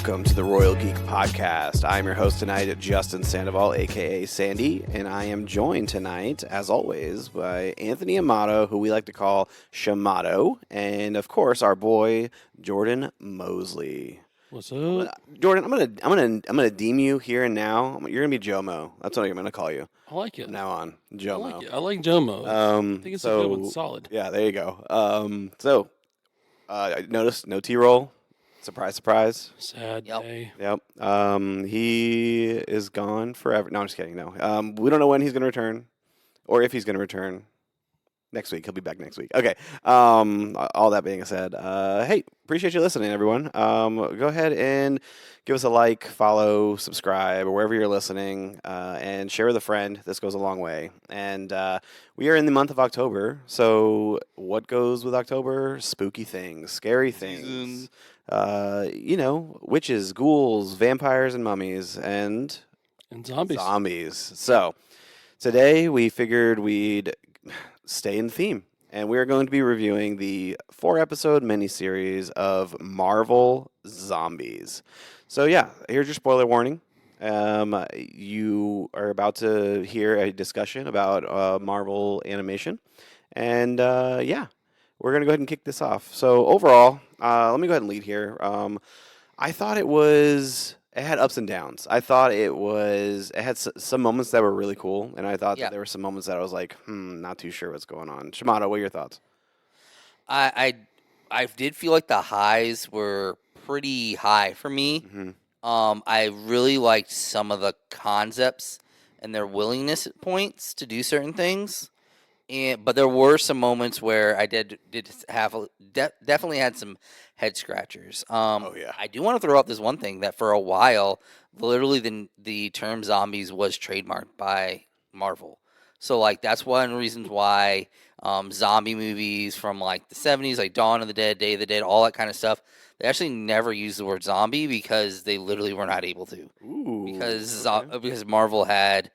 Welcome to the Royal Geek Podcast. I'm your host tonight, Justin Sandoval, a.k.a. Sandy, and I am joined tonight, as always, by Anthony Amato, who we like to call Shamato, and, of course, our boy, Jordan Mosley. What's up? Jordan, I'm gonna deem you here and now. You're gonna be Jomo. That's what I'm gonna call you. I like it. From now on, Jomo. I like Jomo. I think it's a good one. Solid. Yeah, there you go. I noticed no T-roll. Surprise, surprise. Sad day. Yep. He is gone forever. No, I'm just kidding. No. We don't know when he's going to return or if he's going to return next week. He'll be back next week. Okay. All that being said, hey, appreciate you listening, everyone. Go ahead and give us a like, follow, subscribe, or wherever you're listening, and share with a friend. This goes a long way. And we are in the month of October. So what goes with October? Spooky things, scary things. Witches, ghouls, vampires, and mummies, and zombies. So today we figured we'd stay in the theme, and we're going to be reviewing the 4-episode miniseries of Marvel Zombies. So yeah, here's your spoiler warning. You are about to hear a discussion about Marvel animation, and we're going to go ahead and kick this off. So overall, let me go ahead and lead here. I thought it had ups and downs. I thought it had some moments that were really cool, and I thought that there were some moments that I was like, not too sure what's going on. Shimano, what are your thoughts? I did feel like the highs were pretty high for me. Mm-hmm. I really liked some of the concepts and their willingness at points to do certain things. But there were some moments where I did have definitely had some head scratchers. I do want to throw out this one thing that for a while, literally the term zombies was trademarked by Marvel. So like that's one of the reasons why zombie movies from like the 70s, like Dawn of the Dead, Day of the Dead, all that kind of stuff, they actually never used the word zombie because they literally were not able to. Ooh, because Marvel had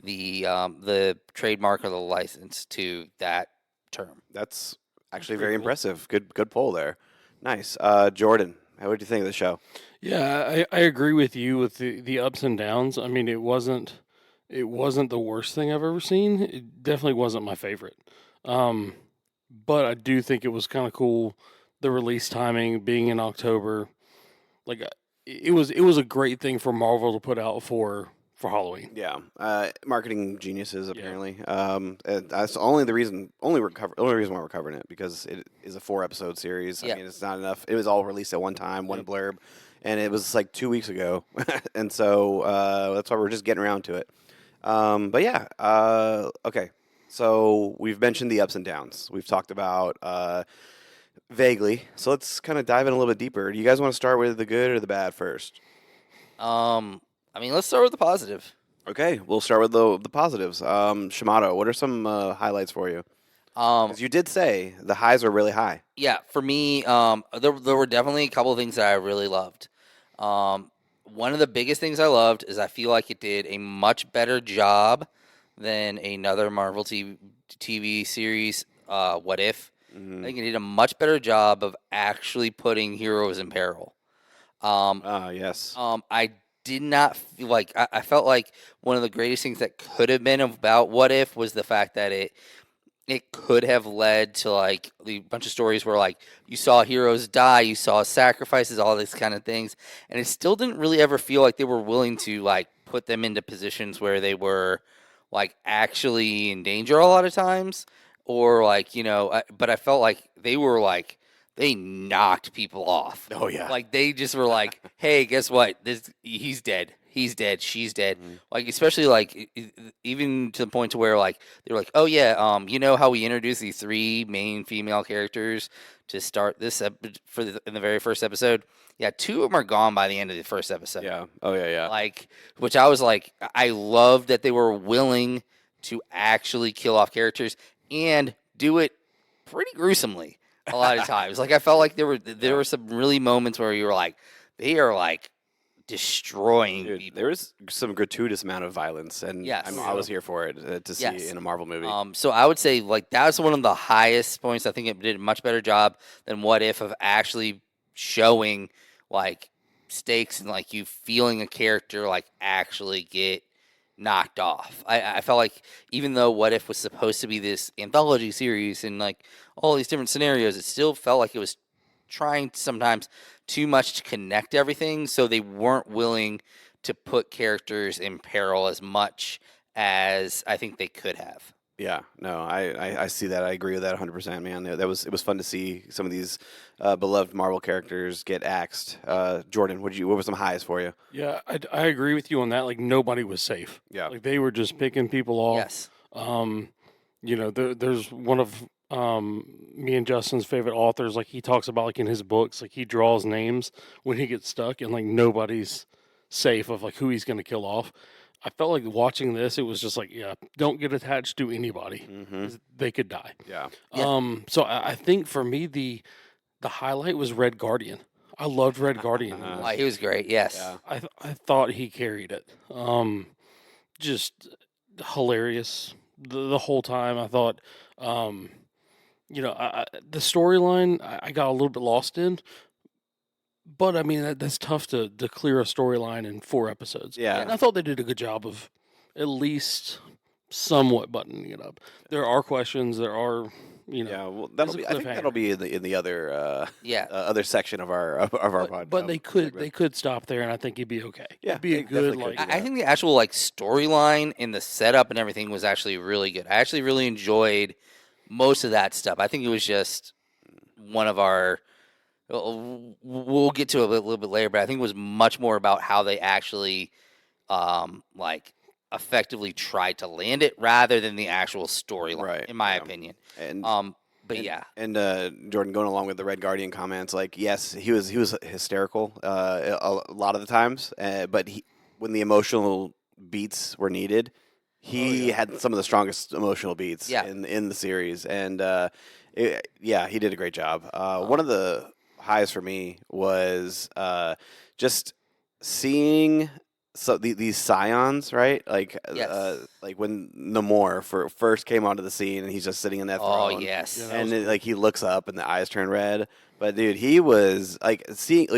the trademark or the license to that term. That's actually very impressive. Good poll there. Nice. Jordan, what do you think of the show? Yeah, I agree with you with the ups and downs. I mean, it wasn't the worst thing I've ever seen. It definitely wasn't my favorite. But I do think it was kind of cool, the release timing being in October. Like it was a great thing for Marvel to put out for Halloween. Yeah, marketing geniuses apparently. That's only reason why we're covering it, because it is a 4-episode series. I mean, it's not enough. It was all released at one time, one blurb, and it was like 2 weeks ago, and so that's why we're just getting around to it. Okay. So we've mentioned the ups and downs. We've talked about vaguely. So let's kind of dive in a little bit deeper. Do you guys want to start with the good or the bad first? Let's start with the positive. Okay, we'll start with the positives. Shamato, what are some highlights for you? Because you did say the highs were really high. Yeah, for me, there were definitely a couple of things that I really loved. One of the biggest things I loved is I feel like it did a much better job than another Marvel TV series, What If. Mm-hmm. I think it did a much better job of actually putting heroes in peril. Yes. I did not feel like I felt like one of the greatest things that could have been about What If was the fact that it could have led to like a bunch of stories where like you saw heroes die, you saw sacrifices, all these kind of things, and it still didn't really ever feel like they were willing to like put them into positions where they were like actually in danger a lot of times, or like but I felt like they were like. They knocked people off. Oh, yeah. Like, they just were like, hey, guess what? He's dead. He's dead. She's dead. Mm-hmm. Like, especially, like, even to the point to where, like, they were like, oh, yeah, you know how we introduced these 3 main female characters to start this in the very first episode? Yeah, 2 of them are gone by the end of the first episode. Yeah. Oh, yeah. Like, which I was like, I love that they were willing to actually kill off characters and do it pretty gruesomely. A lot of times, like I felt like there were some really moments where you were like, they are like destroying people. There was some gratuitous amount of violence, and yes. I was here for it to see in a Marvel movie. So I would say like that's one of the highest points. I think it did a much better job than What If of actually showing like stakes and like you feeling a character like actually get knocked off. I felt like even though What If was supposed to be this anthology series and like all these different scenarios, it still felt like it was trying sometimes too much to connect everything, so they weren't willing to put characters in peril as much as I think they could have. Yeah, no, I see that. I agree with that 100%, man. It was fun to see some of these beloved Marvel characters get axed. Jordan, what were some highs for you? Yeah, I agree with you on that. Like nobody was safe. Yeah. Like they were just picking people off. Yes. There's one of me and Justin's favorite authors. Like he talks about like in his books, like he draws names when he gets stuck, and like nobody's safe of like who he's going to kill off. I felt like watching this, it was just like, yeah, don't get attached to anybody. Mm-hmm. They could die. Yeah. Yeah. So I think for me the highlight was Red Guardian. I loved Red Guardian. in this. He was great. Yes. Yeah. I thought he carried it. Just hilarious the whole time. I thought, the storyline I got a little bit lost in, but I mean that's tough to clear a storyline in 4 episodes. Yeah. And I thought they did a good job of at least somewhat buttoning it up. There are questions. There are. Yeah, well, there's a I think that'll cliffhanger. be in the other Yeah. other section of our podcast. But they could stop there, and I think he'd be okay. Yeah, It'd be a they good definitely could like. do I think the actual like storyline and the setup and everything was actually really good. I actually really enjoyed most of that stuff. I think it was just one of our. We'll get to it a little bit later, but I think it was much more about how they actually, like, effectively tried to land it rather than the actual storyline, Right, in my yeah. opinion. and But and, yeah, and Jordan, going along with the Red Guardian comments, like yes, he was hysterical a lot of the times, but when the emotional beats were needed, he had some of the strongest emotional beats Yeah. in the series, and he did a great job. One of the highs for me was just seeing these scions, right? Yes. Like when Namor first came onto the scene, and he's just sitting in that oh throne. yes, Yeah. And like he looks up, and the eyes turn red. But dude, he was like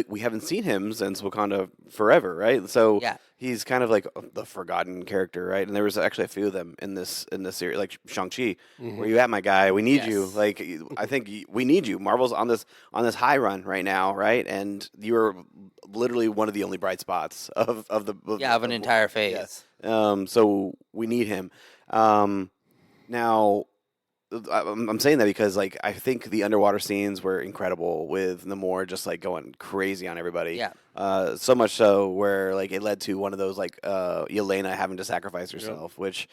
we haven't seen him since Wakanda Forever, right? So yeah, he's kind of like the forgotten character, right? And there was actually a few of them in this series, like Shang-Chi. Mhm. Where you at, my guy? We need you. Yes. Like I think we need you. Marvel's on this high run right now, right? And you're literally one of the only bright spots of of an entire phase. so we need him. Now, I'm saying that because like I think the underwater scenes were incredible with Namor just like going crazy on everybody. Yeah. So much so where like it led to one of those like Yelena having to sacrifice herself, which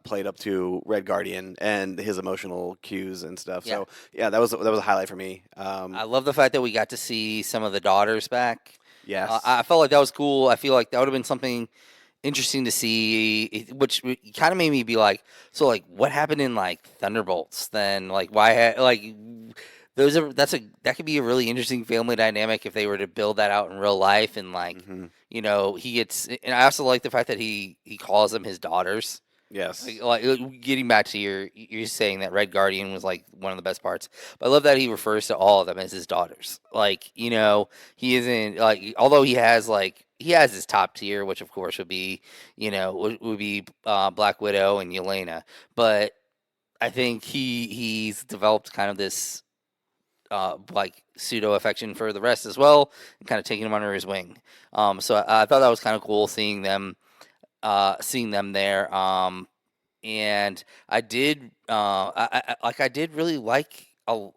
played up to Red Guardian and his emotional cues and stuff. Yeah. So yeah, that was a highlight for me. I love the fact that we got to see some of the daughters back. Yes. I felt like that was cool. I feel like that would have been something interesting to see, which kind of made me be like, so like, what happened in like Thunderbolts? Then like, why like that could be a really interesting family dynamic if they were to build that out in real life, and like he gets. And I also like the fact that he calls them his daughters. Yes. Like getting back to you're saying that Red Guardian was like one of the best parts, but I love that he refers to all of them as his daughters. Like he isn't like, although he has his top tier, which of course would be would be Black Widow and Yelena, but I think he's developed kind of this like pseudo affection for the rest as well, and kind of taking them under his wing. So I thought that was kind of cool seeing them there. And I did, I did really like I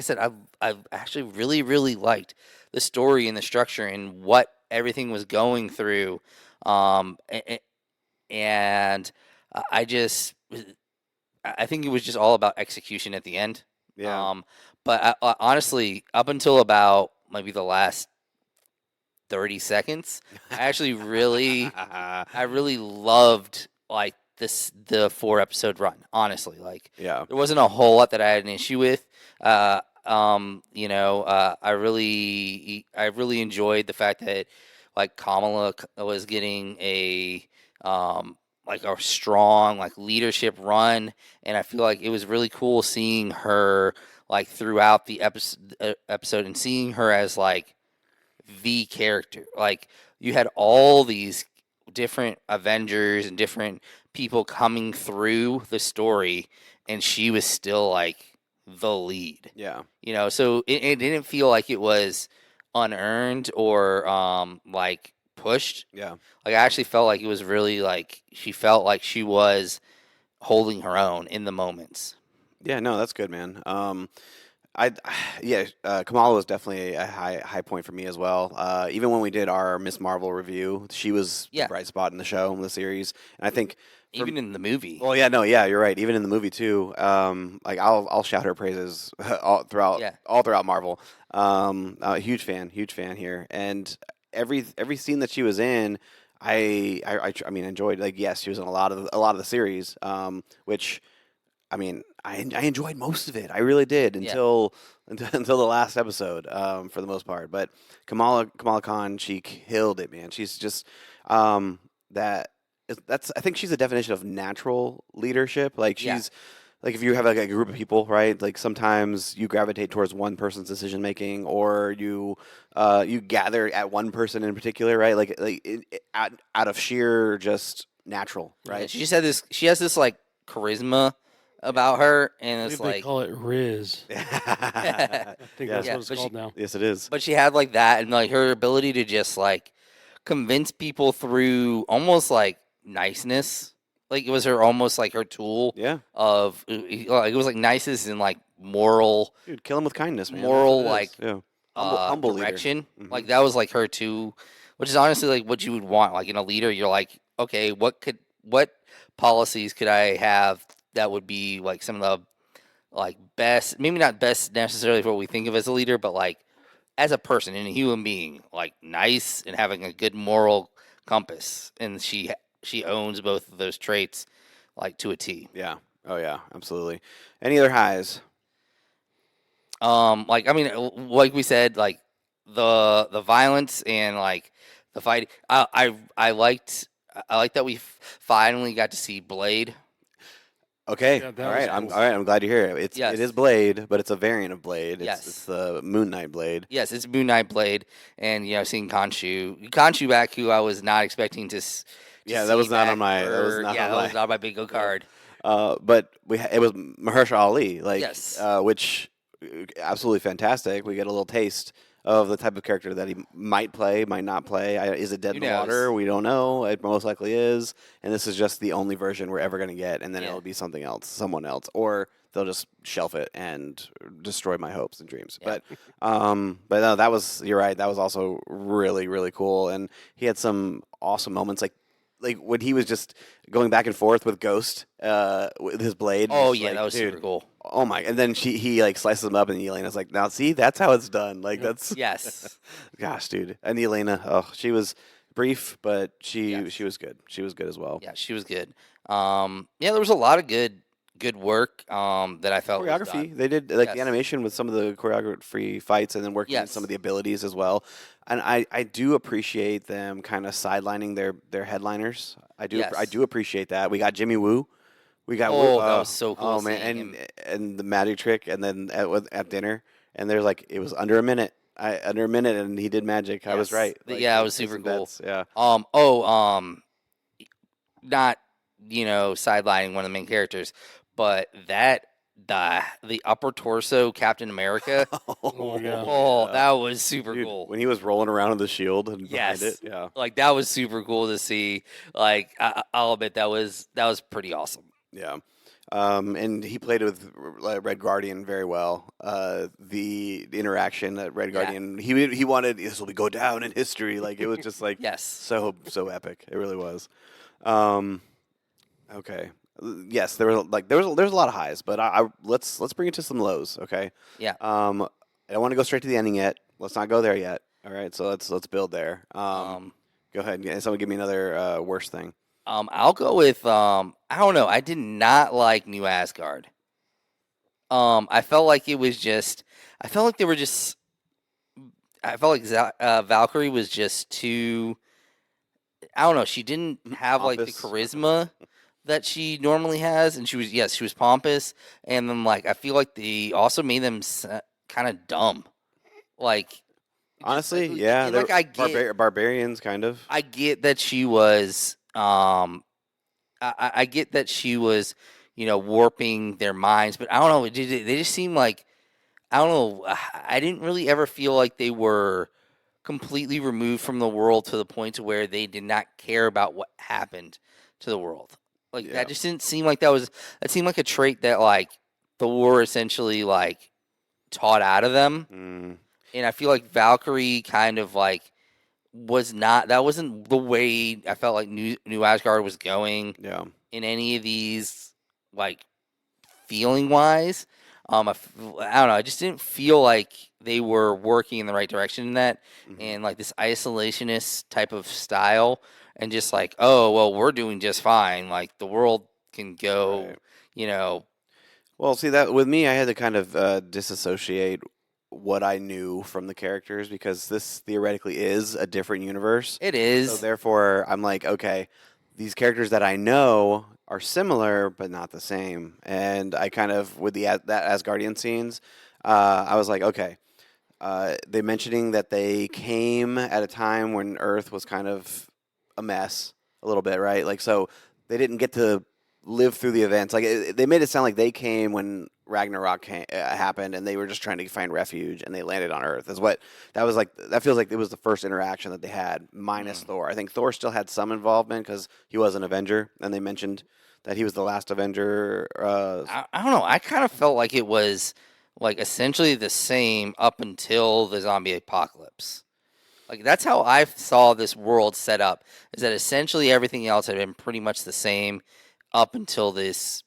said, I've actually really, really liked the story and the structure and what everything was going through. And I just, I think it was just all about execution at the end. Yeah. But honestly, up until about maybe the last 30 seconds, I actually really, I really loved like the 4 episode run. Honestly, like Yeah. there wasn't a whole lot that I had an issue with. I really enjoyed the fact that like Kamala was getting a like a strong like leadership run, and I feel like it was really cool seeing her like throughout the episode and seeing her as like the character. Like you had all these different Avengers and different people coming through the story, and she was still like the lead. Yeah. So it didn't feel like it was unearned or like pushed. Yeah. Like I actually felt like it was really like she felt like she was holding her own in the moments. Yeah, no, that's good, man. I yeah, Kamala was definitely a high point for me as well. Even when we did our Miss Marvel review, she was the Yeah. bright spot in the show, in the series, and I think Even in the movie. well, yeah, no, yeah, you're right. Even in the movie too, like I'll shout her praises Yeah. all throughout Marvel. Huge fan here, and every scene that she was in, I mean enjoyed. Like yes, she was in a lot of the series, which I mean I enjoyed most of it. I really did Yeah. until the last episode, for the most part. But Kamala Khan, she killed it, man. She's just that that's I think she's a definition of natural leadership. Like Yeah. she's like if you have like a group of people, right? Like sometimes you gravitate towards one person's decision making, or you gather at one person in particular, right? Out of sheer just natural, Yeah, right? she just had this. She has this like charisma about her, I and it's believe they like, call it Riz. I think Yeah. that's Yeah, what it's but called now. Yes, it is. but she had like that, and like her ability to just like convince people through almost like niceness. Like it was her almost like her tool Yeah, of like it was like niceness and like moral dude, kill him with kindness, man. That's moral what it is. like Yeah, humble leader. direction. Mhm. Like that was like her too, which is honestly like what you would want. Like in a leader, you're like, okay, what policies could I have that would be like some of the like best, maybe not best necessarily for what we think of as a leader, but like as a person and a human being, like nice and having a good moral compass. And she owns both of those traits like to a T. Yeah. Oh yeah, absolutely. Any other highs? Like I mean, like we said, like the violence and like the fight. I liked that we finally got to see Blade. Okay. Yeah, that all was right. cool. All right. I'm glad to hear it. It Yes. is Blade, but it's a variant of Blade. Yes. It's the Moon Knight Blade. Yes, it's Moon Knight Blade, and seeing Khonshu back, who I was not expecting to. Yeah, that see was not back on my. That was for- not yeah, on that my. was not my bingo card. But it was Mahershala Ali, like Yes. which absolutely fantastic. We get a little taste of the type of character that he might play, might not play. Is it dead Who in the water? knows? We don't know. It most likely is, and this is just the only version we're ever going to get, and then Yeah. it'll be something else, someone else, or they'll just shelf it and destroy my hopes and dreams. Yeah. But no, that was you're right. That was also really really cool, and he had some awesome moments like when he was just going back and forth with Ghost, with his blade. Oh just yeah, like, that was dude, super cool. Oh my! And then he like slices him up, and Elena's like, "Now see, that's how it's done." Like that's Yes. gosh, dude. And Elena, oh, she was brief, but Yes. she was good. She was good as well. Yeah, she was good. Yeah, there was a lot of good work that I felt was Choreography, done. they did like the Yes. animation with some of the choreography fights, and then working in some Yes. of the abilities as well. And I do appreciate them kind of sidelining their headliners. I Yes. do appreciate that. We got Jimmy Woo. We got Oh, Woo, that was so cool Oh man, seeing him. and the magic trick, and then at dinner, and there's like it was under a minute. Under a minute, and he did magic. I was Yes. right. Like, Yeah, it like, was super placing cool. bets, yeah. Not sidelining one of the main characters, but the upper torso Captain America. Oh, yeah. Oh, that was super Dude, cool. when he was rolling around with the shield and behind Yes. it, yeah, Like that was super cool to see. Like I'll admit that was pretty awesome. yeah. And he played with Red Guardian very well. The interaction that Red Yeah. Guardian, he wanted this will go down in history. Like it was just like Yes. so epic. It really was. Okay. Yes, there's a lot of highs, but let's bring it to some lows. Okay. Yeah. I don't want to go straight to the ending yet. Let's not go there yet. All right. So let's build there. Go ahead. Someone give me another worst thing. I'll go with I don't know. I did not like New Asgard. I felt like it was just. I felt like they were just. I felt like Valkyrie was just too. I don't know. She didn't have like the Pompous. charisma that she normally has, and she was pompous, and then like I feel like they also made them kind of dumb. Like Honestly, Like, yeah, and they're like I get, barbarians, kind of. I get that she was, I get that she was, warping their minds, but I don't know. They just seem like, I don't know. I didn't really ever feel like they were completely removed from the world to the point to where they did not care about what happened to the world. Like Yeah. that just didn't seem like that seemed like a trait that like the war essentially like taught out of them. Mm, And I feel like Valkyrie kind of like that wasn't the way I felt like New Asgard was going yeah. in any of these, like, feeling wise. I don't know. I just didn't feel like they were working in the right direction in that, Hmm. and like this isolationist type of style, and just like, oh well, we're doing just fine. Like the world can go, Right. you know. Well, see that with me, I had to kind of disassociate what I knew from the characters because this theoretically is a different universe. It So is. therefore, I'm like, okay, these characters that I know are similar but not the same. And I kind of with that Asgardian scenes, I was like, okay, they mentioning that they came at a time when Earth was kind of a mess a little bit, right? Like so they didn't get to live through the events. Like they made it sound like they came when Ragnarok happened, and they were just trying to find refuge, and they landed on Earth. Is what that was like. That feels like it was the first interaction that they had, minus Mm. Thor. I think Thor still had some involvement because he was an Avenger, and they mentioned that he was the last Avenger. I don't know. I kind of felt like it was like essentially the same up until the zombie apocalypse. Like that's how I saw this world set up. Is that essentially everything else had been pretty much the same up until this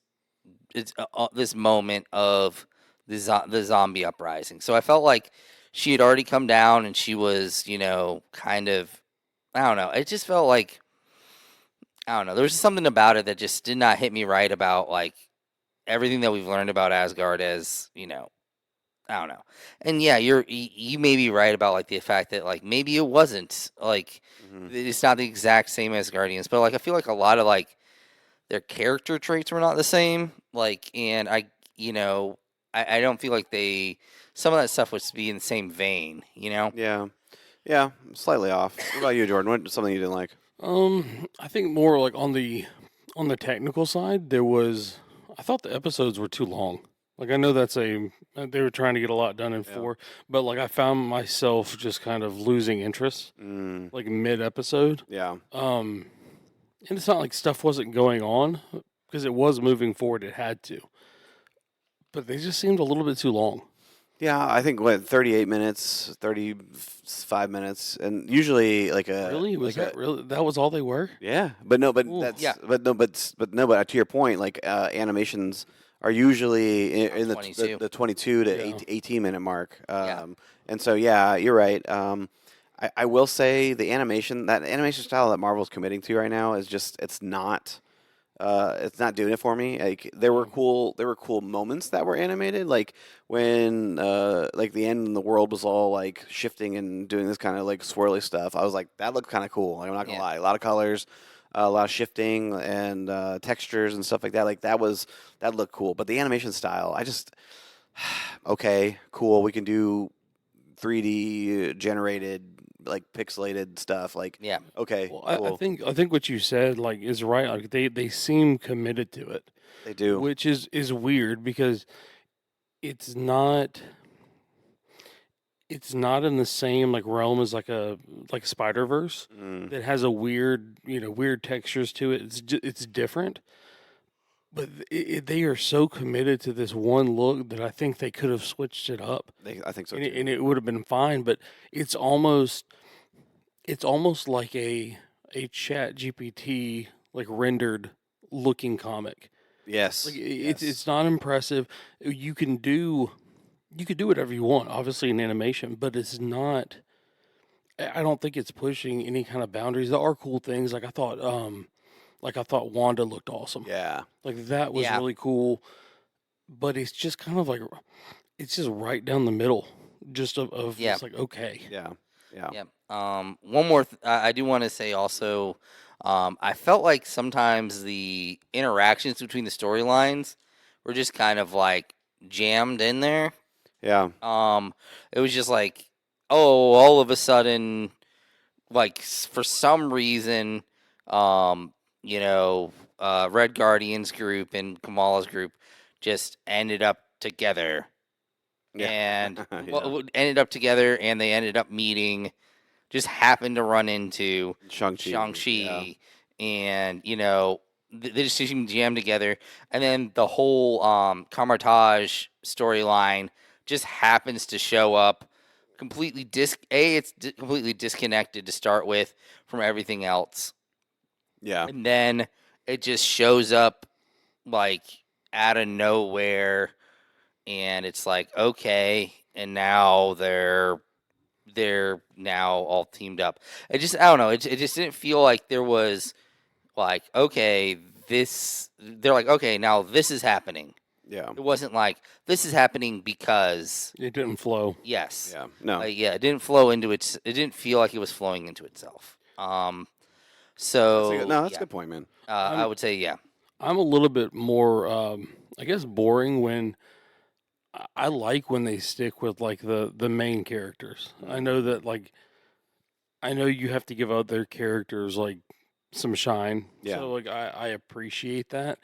moment of the zombie uprising. So I felt like she had already come down and she was, kind of, I don't know. It just felt like, I don't know. There was just something about it that just did not hit me right about like everything that we've learned about Asgard as, I don't know. And yeah, you may be right about like the fact that like maybe it wasn't like Mhm. it's not the exact same as Guardians, but like I feel like a lot of like their character traits were not the same. Like, and I don't feel like some of that stuff was to be in the same vein. Yeah, yeah, slightly off. What about you, Jordan? What something you didn't like? I think more like on the technical side, I thought the episodes were too long. Like I know they were trying to get a lot done in Yeah. 4, but like I found myself just kind of losing interest Mm, like mid episode. yeah. And it's not like stuff wasn't going on because it was moving forward. It had to, but they just seemed a little bit too long. Yeah, I think what 38 minutes, 35 minutes, and usually Really? Was that really? That was all they were? yeah, but no, but Ooh. that's Yeah, but no, but to your point, like animations are usually in the 22. the 22 to Yeah. 18-minute mark. Yeah. And so yeah, you're right. I will say that animation style that Marvel's committing to right now is just it's not doing it for me. Like there were cool moments that were animated, like when like the end and the world was all like shifting and doing this kind of like swirly stuff. I was like, that looked kind of cool. Like, I'm not gonna Yeah. lie, a lot of colors, a lot of shifting and textures and stuff like that. Like that looked cool. But the animation style, I just okay, cool. We can do 3D generated like pixelated stuff. Like Yeah. okay, Well, cool. I think what you said like is right. Like they seem committed to it, They do. which is weird because it's not it's not in the same like realm as like Spider Verse Mm, that has a weird textures to it. It's different, but they are so committed to this one look that I think they could have switched it up I think so and too. it would have been fine. But it's almost it's almost like a Chat GPT like rendered looking comic. Yes. Like Yes. it's not impressive. You could do whatever you want, obviously in animation, but it's not. I don't think it's pushing any kind of boundaries. There are cool things like I thought Wanda looked awesome. Yeah. Like that was Yeah. really cool, but it's just kind of like it's just right down the middle, just of Yeah. it's like okay, Yeah. Yeah. Yeah. One more. I do want to say also. I felt like sometimes the interactions between the storylines were just kind of like jammed in there. Yeah. It was just like oh, all of a sudden, like for some reason, you know, Red Guardian's group and Kamala's group just ended up together, Yeah. and Yeah. ended up together, and they ended up meeting. Just happened to run into Shang-Chi. Yeah. Shang-Chi, and they just seem jammed together, and then the whole Kamartaj storyline just happens to show up completely completely disconnected to start with from everything else, Yeah. and then it just shows up like out of nowhere, and it's like, okay, and now they're now all teamed up. I don't know. It just didn't feel like there was like, okay, they're like, okay, now this is happening. Yeah. It wasn't like this is happening because It didn't flow. yes. Yeah. No. Yeah, it didn't flow into it didn't feel like it was flowing into itself. So That's a yeah, good point, man. I would say yeah. I'm a little bit more, I guess, boring when I like when they stick with like the main characters. I know that like I know you have to give other characters like some shine. Yeah. So like I appreciate that.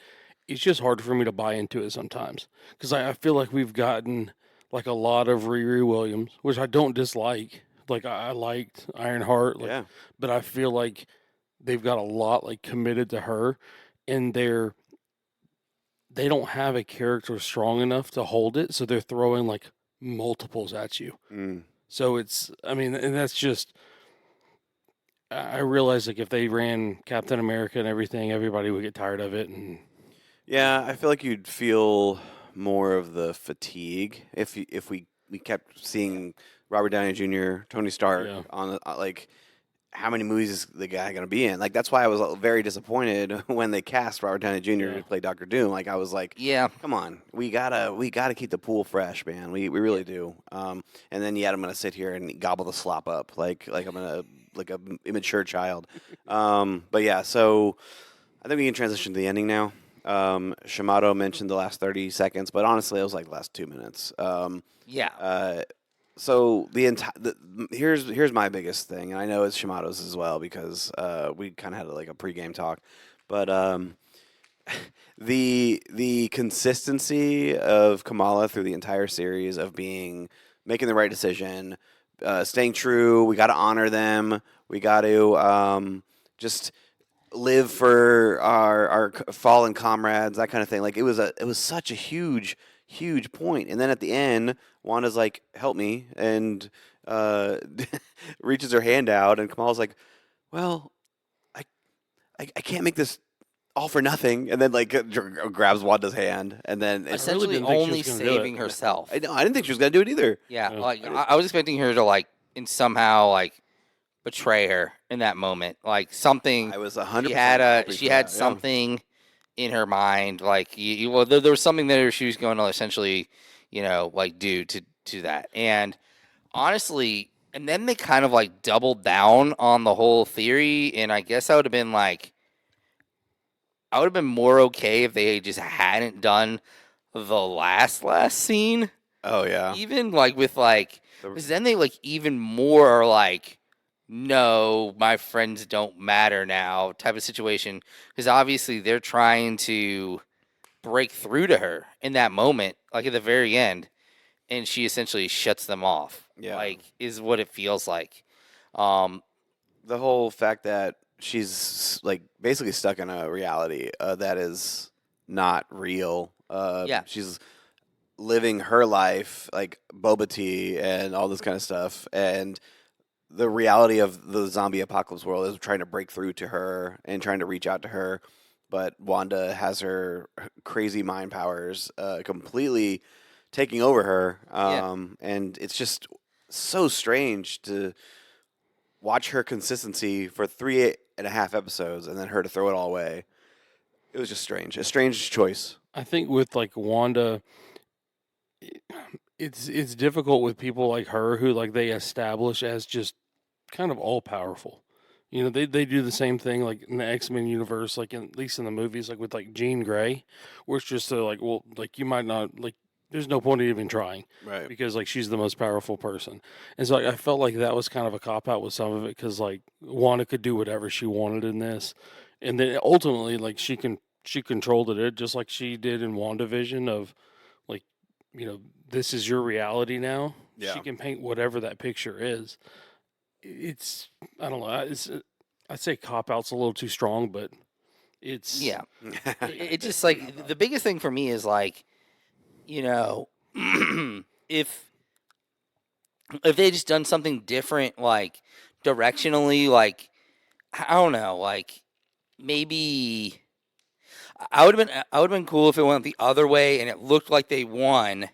It's just hard for me to buy into it sometimes because I feel like we've gotten like a lot of Riri Williams, which I don't dislike. Like I liked Ironheart, like, Yeah. but I feel like they've got a lot like committed to her, and they don't have a character strong enough to hold it, so they're throwing like multiples at you. Mm. So it's, I mean, and that's just, I realize like if they ran Captain America and everything, everybody would get tired of it. And Yeah, I feel like you'd feel more of the fatigue if we kept seeing Robert Downey Jr., Tony Stark Yeah. on the, like how many movies is the guy going to be in? Like that's why I was very disappointed when they cast Robert Downey Jr. Yeah. to play Doctor Doom. Like I was like, Yeah. come on, we gotta keep the pool fresh, man. We really do. And then yet I'm gonna sit here and gobble the slop up like I'm gonna like a immature child. But yeah, so I think we can transition to the ending now. Shamato mentioned the last 30 seconds, but honestly, it was like the last 2 minutes. Yeah. So here's my biggest thing, and I know it's Shamato's as well because we kind of had like a pregame talk, but the consistency of Kamala through the entire series of making the right decision, staying true. We got to honor them. We got to just live for our fallen comrades, that kind of thing. Like it was such a huge point. And then at the end, Wanda's like, "Help me," and reaches her hand out, and Kamala's like, "Well, I can't make this all for nothing," and then like grabs Wanda's hand, and then Essentially didn't think she only was gonna do it. saving herself. I didn't think she was gonna do it either. Yeah, Yeah. like I was expecting her to like and somehow like betray her in that moment. Like something I was 100%. she had something in her mind. Like well, there was something there she was going to essentially, like do to that. And honestly, and then they kind of like doubled down on the whole theory. And I guess I would have been like, I would have been more okay if they just hadn't done the last scene. Oh yeah. Even like with like, because then they like even more are like, no, my friends don't matter now type of situation. Because obviously they're trying to break through to her in that moment, like at the very end, and she essentially shuts them off. Yeah. Like is what it feels like. The whole fact that she's like basically stuck in a reality that is not real. Yeah. She's living her life like Boba Tea and all this kind of stuff, and the reality of the zombie apocalypse world is trying to break through to her and trying to reach out to her, but Wanda has her crazy mind powers completely taking over her, and it's just so strange to watch her consistency for 3.5 episodes and then her to throw it all away. It was just strange. A strange choice. I think with like Wanda, it's difficult with people like her who like they establish as just kind of all powerful. They do the same thing like in the X-Men universe, like at least in the movies, like with like Jean Grey, where it's just like, well, like you might not like there's no point in even trying Right. because like she's the most powerful person. And so like, I felt like that was kind of a cop out with some of it because like Wanda could do whatever she wanted in this, and then ultimately like she controlled it just like she did in WandaVision of like this is your reality now. Yeah. She can paint whatever that picture is. It's I don't know. I'd say cop out's a little too strong, but it's Yeah. It just like the biggest thing for me is like, you know, if they just done something different, like directionally, like I don't know, like maybe I would have been cool if it went the other way and it looked like they won,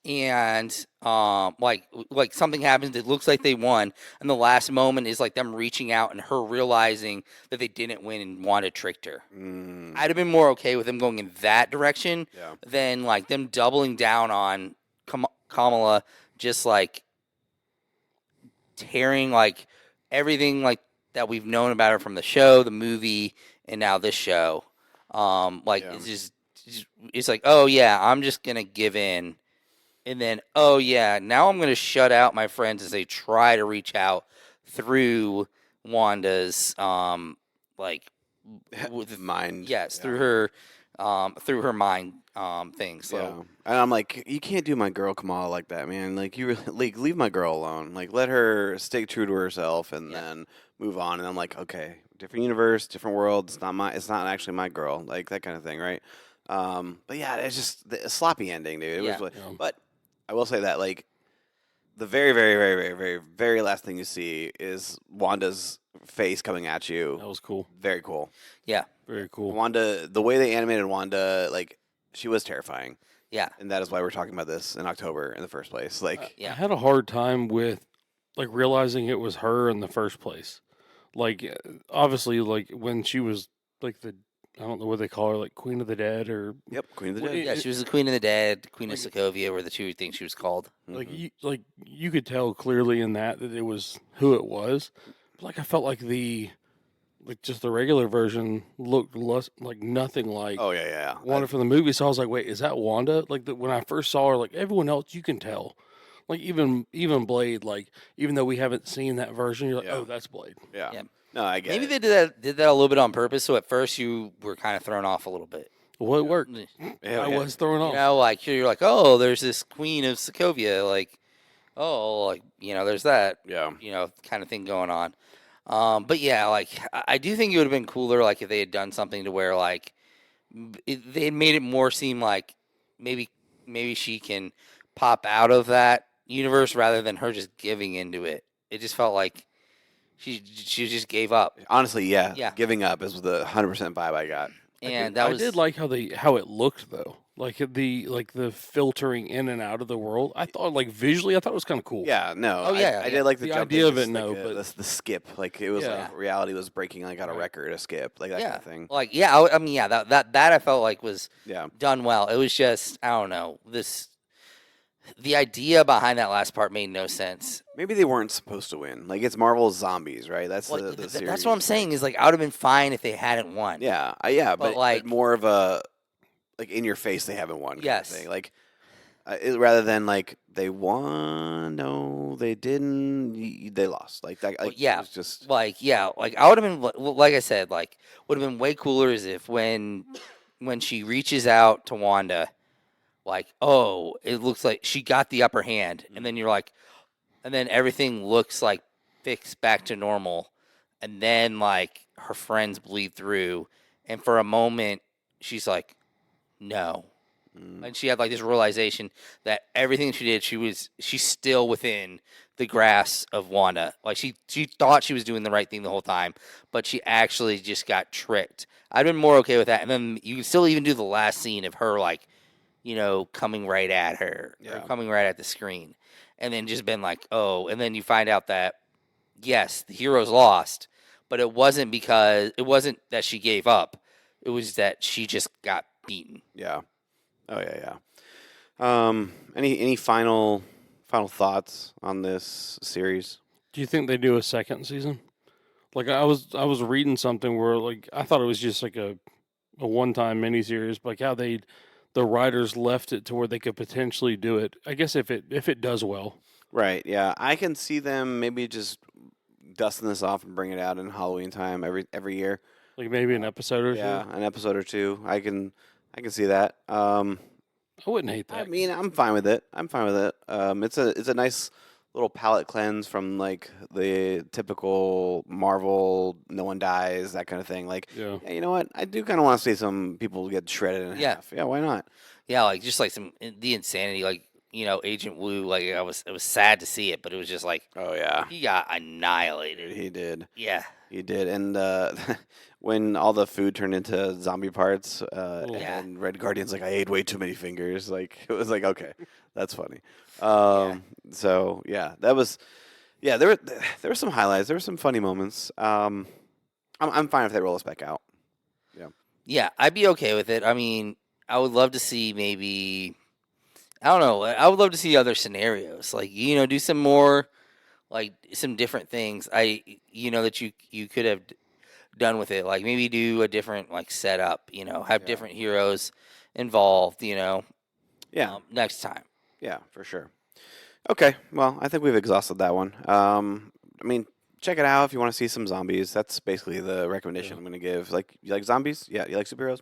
and like something happens, it looks like they won, and the last moment is like them reaching out and her realizing that they didn't win and Wanda tricked her. I'd have been more okay with them going in that direction Yeah. than like them doubling down on Kamala, just like tearing like everything like that we've known about her from the show, the movie, and now this show. Like Yeah. it's just it's like, oh yeah, I'm just gonna give in, and then oh yeah, now I'm gonna shut out my friends as they try to reach out through Wanda's like with Mind. yes Yeah. through her mind thing. So Yeah. And I'm like, you can't do my girl Kamala like that, man. Like you really, like leave my girl alone. Like let her stay true to herself and Yeah. then move on. And I'm like, okay, different universe, different world. It's not actually my girl. Like that kind of thing, right? But yeah, it's just a sloppy ending, dude. It Yeah. was, Yeah. but I will say that like the very, very, very, very, very, very last thing you see is Wanda's face coming at you. that was cool. Very cool. Very cool. Wanda, the way they animated Wanda, like she was terrifying. yeah, And that is why we're talking about this in October in the first place. Like, yeah. I had a hard time with like realizing it was her in the first place. Like obviously like when she was like the I don't know what they call her, like Queen of the Dead or yep, Queen of the Well, Dead. Yeah, she was the Queen of the Dead, Queen of Like- Sokovia were the two things she was called. Mhm. like you could tell clearly in that it was who it was. But like I felt like just the regular version looked less like nothing like Oh yeah, yeah, yeah. Wanda from the movie. So I was like, wait, is that Wanda? Like when I first saw her, like everyone else, you can tell. Like even Blade, like even though we haven't seen that version, you're like, Yeah. oh, that's Blade. Yeah. Yeah. No, I get Maybe it. they did that a little bit on purpose. So at first you were kind of thrown off a little bit. Well, it worked. You Yeah, I yeah. was thrown off. know, like you're like, oh, there's this Queen of Sokovia, like, oh, like there's that, Yeah. kind of thing going on. But yeah, like I do think it would have been cooler, like if they had done something to where like they had made it more seem like maybe she can pop out of that universe rather than her just giving into it. It just felt like she just gave up, Honestly, yeah. Yeah. Giving up is the 100% vibe I got. and I that was did like how it looked though. Like the filtering in and out of the world. I thought like visually, I thought it was kind of cool. Yeah, no. Oh, yeah, I yeah. did like the, The jump idea of just it, like no, the skip. Like it was Yeah. like reality was breaking like on a Right. record, a skip, like that yeah, kind of thing. like yeah, I mean yeah, that I felt like was Yeah. done well. It was just I don't know the idea behind that last part made no sense. Maybe they weren't supposed to win. Like it's Marvel's zombies, right? That's Well, the series. that's what I'm saying is like I would have been fine if they hadn't won. Yeah, yeah, But, but like- more of a like in your face. They haven't won. Kind Yes. of thing. Like rather than like they won. No, they didn't. They lost. Like that. Well, Like, yeah. it was just Like yeah, like I would have been like I said, like would have been way cooler as if when she reaches out to Wanda, like oh, it looks like she got the upper hand, and then you're like, and then everything looks like fixed back to normal, and then like her friends bleed through, and for a moment she's like, no. mm, And she had like this realization that everything she did, she's still within the grasp of Wanda. Like she thought she was doing the right thing the whole time, but she actually just got tricked. I'd been more okay with that. And then you can still even do the last scene of her like, coming right at her or Yeah. coming right at the screen, and then just been like, oh, and then you find out that yes, the hero's lost, but it wasn't that she gave up. It was that she just got beaten. yeah. Oh yeah, yeah. Any final thoughts on this series? Do you think they do a second season? Like I was reading something where like I thought it was just like a one time miniseries, but like how they the writers left it to where they could potentially do it. I guess if it does well. Right. Yeah, I can see them maybe just dusting this off and bring it out in Halloween time every year. Like maybe an episode or Yeah, two. an episode or two. I can see that. I wouldn't hate that. I mean, I'm fine with it. It's a nice little palate cleanse from like the typical Marvel, no one dies, that kind of thing. Like, Yeah. yeah, you know what? I do kind of want to see some people get shredded in Yeah. half. Yeah, why not? Yeah, like just like the insanity, like Agent Wu. Like it was sad to see it, but it was just like Oh yeah, he got annihilated. he did. Yeah, He did, and when all the food turned into zombie parts, Yeah. and Red Guardian's like, I ate way too many fingers. Like it was like, okay, that's funny. So yeah, that was, yeah. There were some highlights. There were some funny moments. I'm fine if they roll us back out. yeah, I'd be okay with it. I mean, I would love to see maybe, I don't know. I would love to see other scenarios, like do some more, like some different things. That you could have done with it, like maybe do a different like setup. Have Yeah. different heroes involved. Yeah, Next time. yeah, for sure. Okay, well, I think we've exhausted that one. I mean, check it out if you want to see some zombies. That's basically the recommendation Yeah. I'm going to give. Like, you like zombies? Yeah, you like superheroes?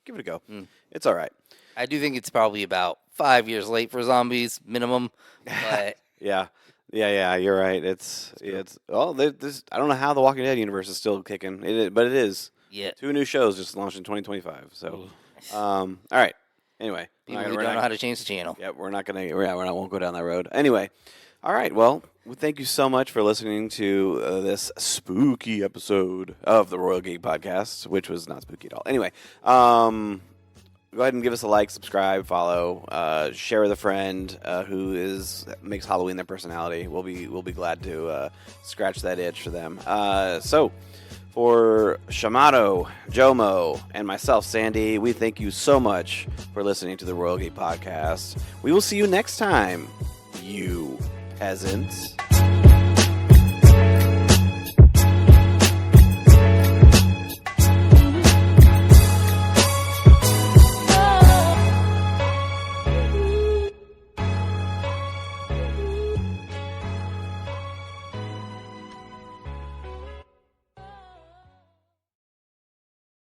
Give it a go. Mm. It's all right. I do think it's probably about 5 years late for zombies minimum, but Yeah, you're right. It's there's I don't know how the Walking Dead universe is still kicking, but it is. yeah, 2 new shows just launched in 2025. So, Ugh. all right. Anyway, people who don't know how to change the channel. Yeah, we're not won't go down that road. Anyway, all right. Well, thank you so much for listening to this spooky episode of the Royal Geek Podcast, which was not spooky at all. Anyway, go ahead and give us a like, subscribe, follow, share with a friend who makes Halloween their personality. We'll be glad to scratch that itch for them. So. For Shamato, Jomo, and myself, Sandy, we thank you so much for listening to the Royal Geek Podcast. We will see you next time, you peasants.